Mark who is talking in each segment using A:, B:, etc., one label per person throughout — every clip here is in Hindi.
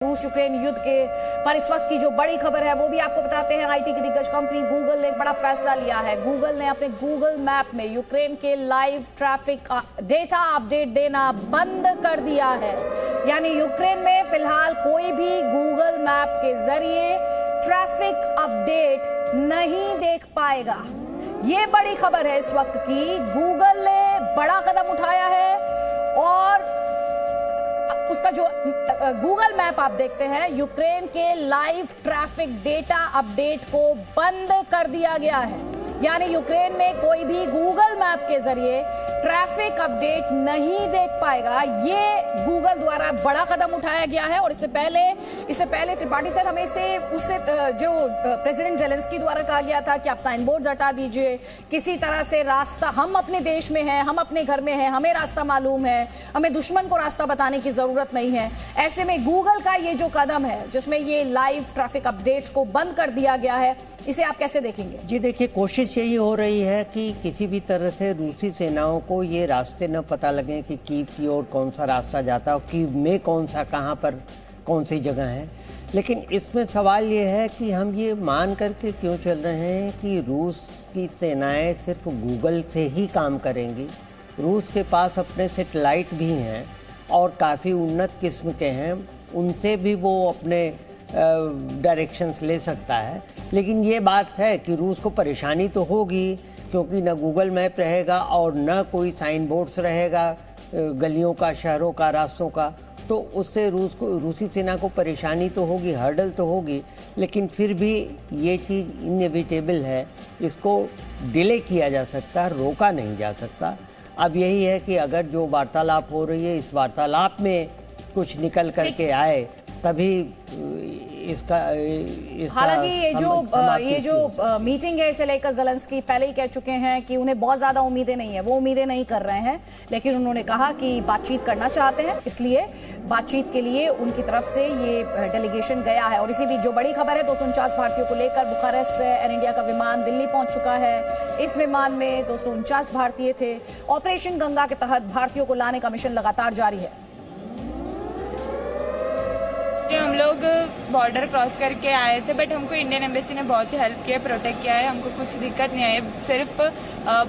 A: रूस यूक्रेन युद्ध के पर इस वक्त की जो बड़ी खबर है वो भी आपको बताते हैं। आईटी की दिग्गज कंपनी गूगल ने एक बड़ा फैसला लिया है। गूगल ने अपने गूगल मैप में यूक्रेन के लाइव ट्रैफिक डेटा अपडेट देना बंद कर दिया है। यानी यूक्रेन में फिलहाल कोई भी गूगल मैप के जरिए ट्रैफिक अपडेट नहीं देख पाएगा। ये बड़ी खबर है इस वक्त की। गूगल ने बड़ा कदम उठाया है और उसका जो गूगल मैप आप देखते हैं, यूक्रेन के लाइव ट्रैफिक डेटा अपडेट को बंद कर दिया गया है। यानी यूक्रेन में कोई भी गूगल मैप के जरिए ट्रैफिक अपडेट नहीं देख पाएगा। ये गूगल द्वारा बड़ा कदम उठाया गया है। और इससे पहले त्रिपाठी सर हमें उससे जो प्रेसिडेंट जेलेंस्की द्वारा कहा गया था कि आप साइन बोर्ड हटा दीजिए, किसी तरह से रास्ता, हम अपने देश में हैं, हम अपने घर में हैं, हमें रास्ता मालूम है, हमें दुश्मन को रास्ता बताने की जरूरत नहीं है। ऐसे में गूगल का ये जो कदम है जिसमें ये लाइव ट्रैफिक अपडेट्स को बंद कर दिया गया है, इसे आप कैसे देखेंगे?
B: जी देखिए, कोशिश यही हो रही है कि किसी भी तरह से रूसी सेनाओं को ये रास्ते न पता लगे कि कीव की ओर कौन सा रास्ता जाता है, कीव में कौन सा, कहाँ पर कौन सी जगह है। लेकिन इसमें सवाल ये है कि हम ये मान करके क्यों चल रहे हैं कि रूस की सेनाएं सिर्फ गूगल से ही काम करेंगी। रूस के पास अपने सेटेलाइट भी हैं और काफ़ी उन्नत किस्म के हैं, उनसे भी वो अपने डायरेक्शंस ले सकता है। लेकिन ये बात है कि रूस को परेशानी तो होगी, क्योंकि न गूगल मैप रहेगा और न कोई साइन बोर्ड्स रहेगा गलियों का, शहरों का, रास्तों का। तो उससे रूसी सेना को परेशानी तो होगी, हर्डल तो होगी। लेकिन फिर भी ये चीज़ इनएविटेबल है, इसको डिले किया जा सकता है, रोका नहीं जा सकता। अब यही है कि अगर जो वार्तालाप हो रही है, इस वार्तालाप में कुछ निकल करके आए तभी इसका
A: हालांकि ये जो मीटिंग है, इसे लेकर जेलेंस्की पहले ही कह चुके हैं कि उन्हें बहुत ज्यादा उम्मीदें नहीं है, वो उम्मीदें नहीं कर रहे हैं। लेकिन उन्होंने कहा कि बातचीत करना चाहते हैं, इसलिए बातचीत के लिए उनकी तरफ से ये डेलीगेशन गया है। और इसी बीच जो बड़ी खबर है, 249 भारतीयों को लेकर बुखारेस्ट से एयर इंडिया का विमान दिल्ली पहुंच चुका है। इस विमान में 249 भारतीय थे। ऑपरेशन गंगा के तहत भारतीयों को लाने का मिशन लगातार जारी है।
C: हम लोग बॉर्डर क्रॉस करके आए थे, बट हमको इंडियन एम्बेसी ने बहुत ही हेल्प किया, प्रोटेक्ट किया है। हमको कुछ दिक्कत नहीं आई, सिर्फ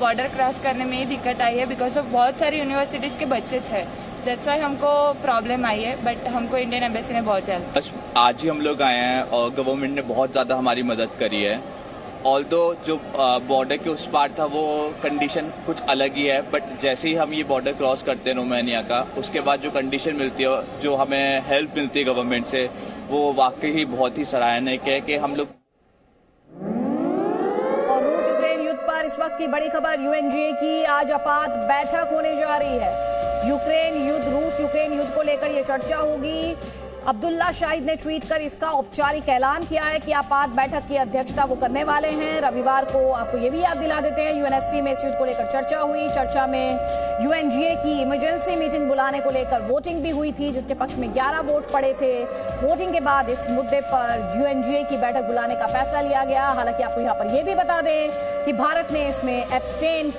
C: बॉर्डर क्रॉस करने में ही दिक्कत आई है बिकॉज ऑफ बहुत सारी यूनिवर्सिटीज़ के बच्चे थे, दैट्स व्हाई हमको प्रॉब्लम आई है। बट हमको इंडियन एम्बेसी ने बहुत हेल्प।
D: बस आज ही हम लोग आए हैं और गवर्नमेंट ने बहुत ज़्यादा हमारी मदद करी है। ऑल्दो जो बॉर्डर के उस पार था वो कंडीशन कुछ अलग ही है, बट जैसे ही हम ये बॉर्डर क्रॉस करते हैं रोमानिया का, उसके बाद जो कंडीशन मिलती है, जो हमें हेल्प मिलती है गवर्नमेंट से, वो वाकई ही बहुत ही सराहनीय है कि हम लोग।
A: और रूस यूक्रेन युद्ध पर इस वक्त की बड़ी खबर, यूएनजीए की आज आपात बैठक होने जा रही है। रूस यूक्रेन युद्ध को लेकर यह चर्चा होगी। अब्दुल्ला शाहिद ने ट्वीट कर इसका औपचारिक ऐलान किया है कि आपात बैठक की अध्यक्षता वो करने वाले हैं। रविवार को आपको ये भी याद दिला देते हैं, यूएनएससी में इस युद्ध को लेकर चर्चा हुई। चर्चा में यूएनजीए की इमरजेंसी मीटिंग बुलाने को लेकर वोटिंग भी हुई थी, जिसके पक्ष में 11 वोट पड़े थे। वोटिंग के बाद इस मुद्दे पर यूएनजीए की बैठक बुलाने का फैसला लिया गया। हालांकि आपको यहाँ पर यह भी बता दें कि भारत ने इसमें एब्सटेन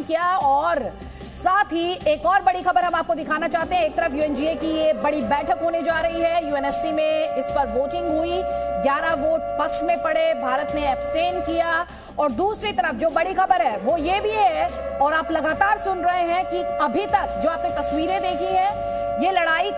A: किया। और साथ ही एक और बड़ी खबर हम आपको दिखाना चाहते हैं। एक तरफ यूएनजीए की ये बड़ी बैठक होने जा रही है, यूएनएससी में इस पर वोटिंग हुई, 11 वोट पक्ष में पड़े, भारत ने एब्सटेन किया। और दूसरी तरफ जो बड़ी खबर है वो ये भी है, और आप लगातार सुन रहे हैं कि अभी तक जो आपने तस्वीरें देखी है, ये लड़ाई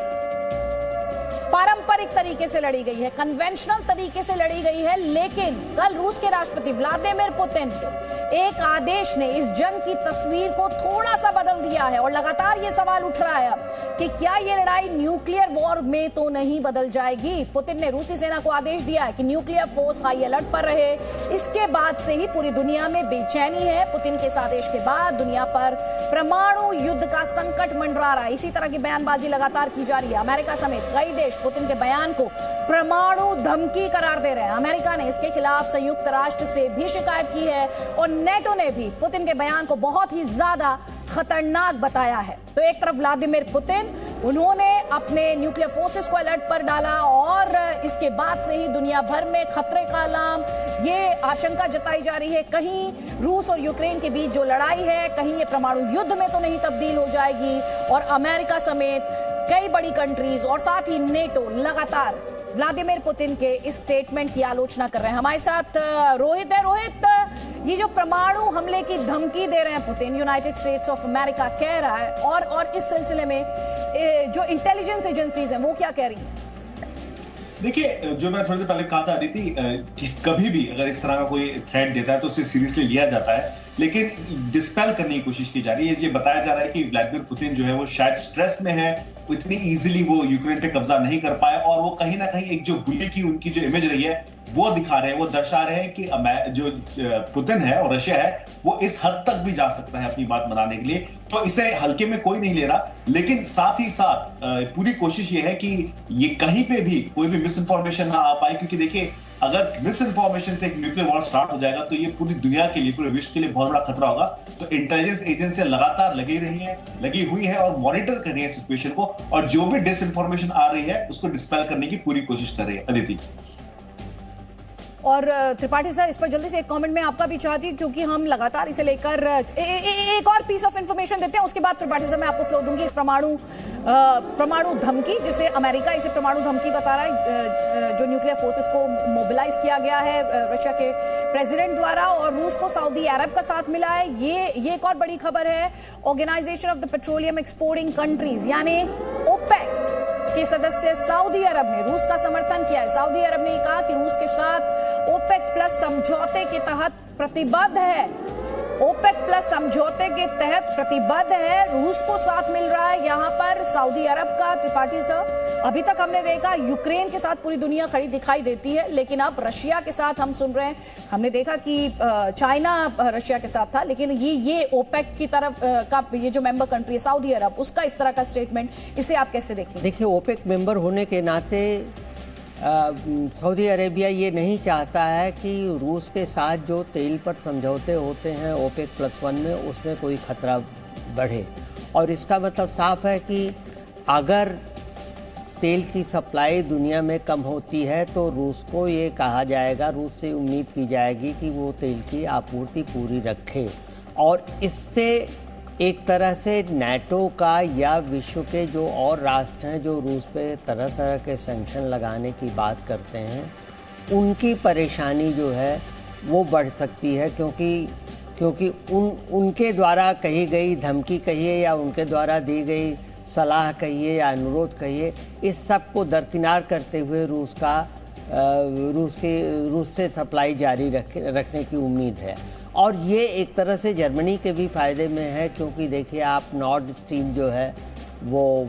A: पारंपरिक तरीके से लड़ी गई है, कन्वेंशनल तरीके से लड़ी गई है। लेकिन कल रूस के राष्ट्रपति व्लादिमीर पुतिन के एक आदेश ने इस जंग की तस्वीर को थोड़ा सा बदल दिया है। और लगातार ये सवाल उठ रहा है अब कि क्या ये लड़ाई न्यूक्लियर वॉर में तो नहीं बदल जाएगी। पुतिन ने रूसी सेना को आदेश दिया है कि न्यूक्लियर फोर्स हाई अलर्ट पर रहे। इसके बाद से ही पूरी दुनिया में बेचैनी है। पुतिन के इस आदेश के बाद दुनिया पर परमाणु युद्ध का संकट मंडरा रहा है। इसी तरह की बयानबाजी लगातार की जा रही है। अमेरिका समेत कई देश पुतिन के बयान को परमाणु धमकी करार दे रहे हैं। अमेरिका ने इसके खिलाफ संयुक्त राष्ट्र से भी शिकायत की है और नेटो ने भी पुतिन के बयान को बहुत ही ज्यादा खतरनाक बताया है। तो एक तरफ व्लादिमीर पुतिन, उन्होंने अपने न्यूक्लियर फोर्सेस को अलर्ट पर डाला और इसके बाद से ही दुनिया भर में खतरे का अलार्म, ये आशंका जताई जा रही है कहीं रूस और यूक्रेन के बीच जो लड़ाई है, कहीं ये परमाणु युद्ध में तो नहीं तब्दील हो जाएगी। और अमेरिका समेत कई बड़ी कंट्रीज और साथ ही नेटो लगातार व्लादिमीर पुतिन के इस स्टेटमेंट की आलोचना कर रहे हैं। हमारे साथ रोहित है। रोहित, ये जो परमाणु हमले की धमकी दे रहे हैं Putin, United states of America कह रहा है, और इस सिलसिले में जो इंटेलिजेंस एजेंसीज हैं वो क्या कह रही हैं?
E: देखिए, जो मैं थोड़ी देर पहले कहा था अदिति, कभी भी अगर इस तरह का कोई थ्रेट देता है तो उसे सीरियसली लिया जाता है, लेकिन डिस्पेल करने की कोशिश की जा रही है। ये बताया जा रहा है कि व्लादिमीर पुतिन जो है वो शायद स्ट्रेस में है, इतनी इजीली वो यूक्रेन पे कब्जा नहीं कर पाए, और वो कहीं ना कहीं एक जो बुली की उनकी जो इमेज रही है वो दिखा रहे हैं, वो दर्शा रहे हैं कि जो पुतिन है और रशिया है वो इस हद तक भी जा सकता है अपनी बात मनाने के लिए। तो इसे हल्के में कोई नहीं ले रहा, लेकिन साथ ही साथ पूरी कोशिश ये है कि ये कहीं पे भी कोई भी मिस इन्फॉर्मेशन ना आ पाए, क्योंकि देखिए अगर मिस इन्फॉर्मेशन से एक न्यूक्लियर वॉर स्टार्ट हो जाएगा तो ये पूरी दुनिया के लिए, पूरे विश्व के लिए बहुत बड़ा खतरा होगा। तो इंटेलिजेंस एजेंसियां लगातार लगी हुई है और मॉनिटर कर रही है सिचुएशन को, और जो भी डिस इन्फॉर्मेशन आ रही है उसको डिस्पेल करने की पूरी कोशिश कर रही है। अदिति
A: और त्रिपाठी सर, इस पर जल्दी से एक कमेंट मैं आपका भी चाहती हूँ, क्योंकि हम लगातार इसे लेकर एक और पीस ऑफ इंफॉर्मेशन देते हैं, उसके बाद त्रिपाठी सर मैं आपको फ्लो दूंगी। इस परमाणु धमकी, जिसे अमेरिका इसे परमाणु धमकी बता रहा है, जो न्यूक्लियर फोर्सेस को मोबिलाइज किया गया है रशिया के प्रेसिडेंट द्वारा, और रूस को सऊदी अरब का साथ मिला है। ये एक और बड़ी खबर है। Organization of the petroleum exporting countries यानी ओपेक के सदस्य सऊदी अरब ने रूस का समर्थन किया है। सऊदी अरब ने कहा कि रूस के साथ ओपेक प्लस समझौते के तहत प्रतिबद्ध है। ओपेक प्लस समझौते के तहत प्रतिबद्ध है, रूस को साथ मिल रहा है यहाँ पर सऊदी अरब का। त्रिपाठी सर, अभी तक हमने देखा यूक्रेन के साथ पूरी दुनिया खड़ी दिखाई देती है, लेकिन अब रशिया के साथ हम सुन रहे हैं। हमने देखा कि चाइना रशिया के साथ था, लेकिन ये ओपेक की तरफ का ये जो मेंबर कंट्री है सऊदी अरब, उसका इस तरह का स्टेटमेंट, इसे आप कैसे देखें?
B: देखिए, ओपेक मेंबर होने के नाते सऊदी अरेबिया ये नहीं चाहता है कि रूस के साथ जो तेल पर समझौते होते हैं ओपेक +1 में, उसमें कोई खतरा बढ़े। और इसका मतलब साफ है कि अगर तेल की सप्लाई दुनिया में कम होती है तो रूस को ये कहा जाएगा, रूस से उम्मीद की जाएगी कि वो तेल की आपूर्ति पूरी रखे, और इससे एक तरह से नाटो का या विश्व के जो और राष्ट्र हैं जो रूस पे तरह तरह के सैंक्शन लगाने की बात करते हैं, उनकी परेशानी जो है वो बढ़ सकती है, क्योंकि उनके द्वारा कही गई धमकी कहिए या उनके द्वारा दी गई सलाह कहिए या अनुरोध कहिए, इस सब को दरकिनार करते हुए रूस से सप्लाई जारी रखने की उम्मीद है। और ये एक तरह से जर्मनी के भी फ़ायदे में है, क्योंकि देखिए आप नॉर्ड स्ट्रीम जो है वो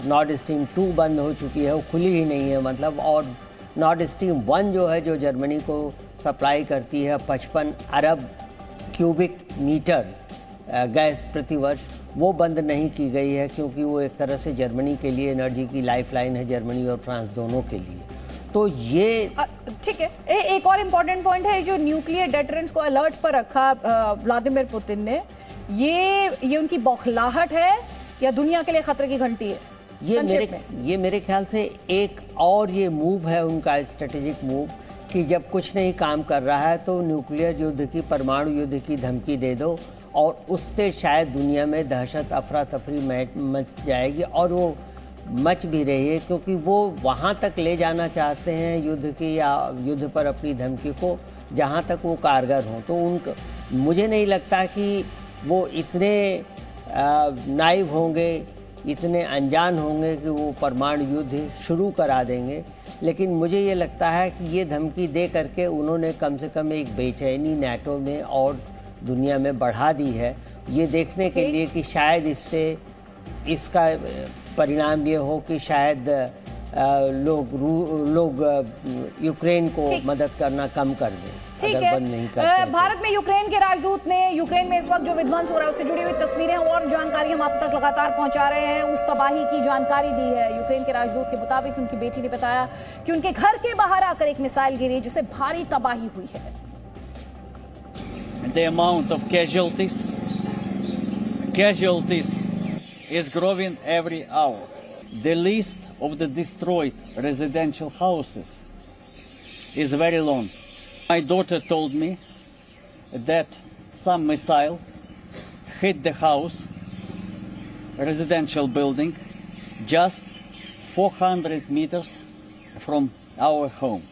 B: नॉर्ड स्ट्रीम 2 बंद हो चुकी है, वो खुली ही नहीं है मतलब, और नॉर्ड स्ट्रीम 1 जो है जो जर्मनी को सप्लाई करती है 55 अरब क्यूबिक मीटर गैस प्रतिवर्ष, वो बंद नहीं की गई है, क्योंकि वो एक तरह से जर्मनी के लिए एनर्जी की लाइफलाइन है, जर्मनी और फ्रांस दोनों के लिए। तो ये
A: ठीक है। एक और इम्पोर्टेंट पॉइंट है, जो न्यूक्लियर डेटरेंस को अलर्ट पर रखा व्लादिमीर पुतिन ने, ये उनकी बौखलाहट है या दुनिया के लिए खतरे की घंटी है?
B: ये मेरे ख्याल से एक और ये मूव है उनका, स्ट्रेटेजिक मूव, कि जब कुछ नहीं काम कर रहा है तो न्यूक्लियर युद्ध की, परमाणु युद्ध की धमकी दे दो, और उससे शायद दुनिया में दहशत, अफरा तफरी मच जाएगी, और वो मच भी रही है, क्योंकि वो वहाँ तक ले जाना चाहते हैं युद्ध की या युद्ध पर अपनी धमकी को जहाँ तक वो कारगर हों। तो मुझे नहीं लगता कि वो इतने नाइव होंगे, इतने अनजान होंगे कि वो परमाणु युद्ध शुरू करा देंगे, लेकिन मुझे ये लगता है कि ये धमकी दे करके उन्होंने कम से कम एक बेचैनी नाटो में और दुनिया में बढ़ा दी है, ये देखने के लिए कि शायद इसका परिणाम ये हो कि शायद लोग यूक्रेन को मदद करना कम कर दें।
A: ठीक है। भारत में यूक्रेन के राजदूत ने यूक्रेन में इस वक्त जो विध्वंस हो रहा है उससे जुड़ी हुई तस्वीरें और जानकारी हम आप तक लगातार पहुंचा रहे हैं। उस तबाही की जानकारी दी है यूक्रेन के राजदूत के मुताबिक। उनकी बेटी ने बताया कि उनके घर के बाहर आकर एक मिसाइल गिरी जिससे भारी तबाही हुई है।
F: The amount of casualties is growing every hour. The list of the destroyed residential houses is very long. My daughter told me that some missile hit the house, residential building, just 400 meters from our home.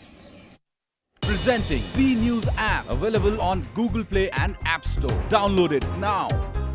G: Presenting B News app, available on Google Play and App Store. Download it now.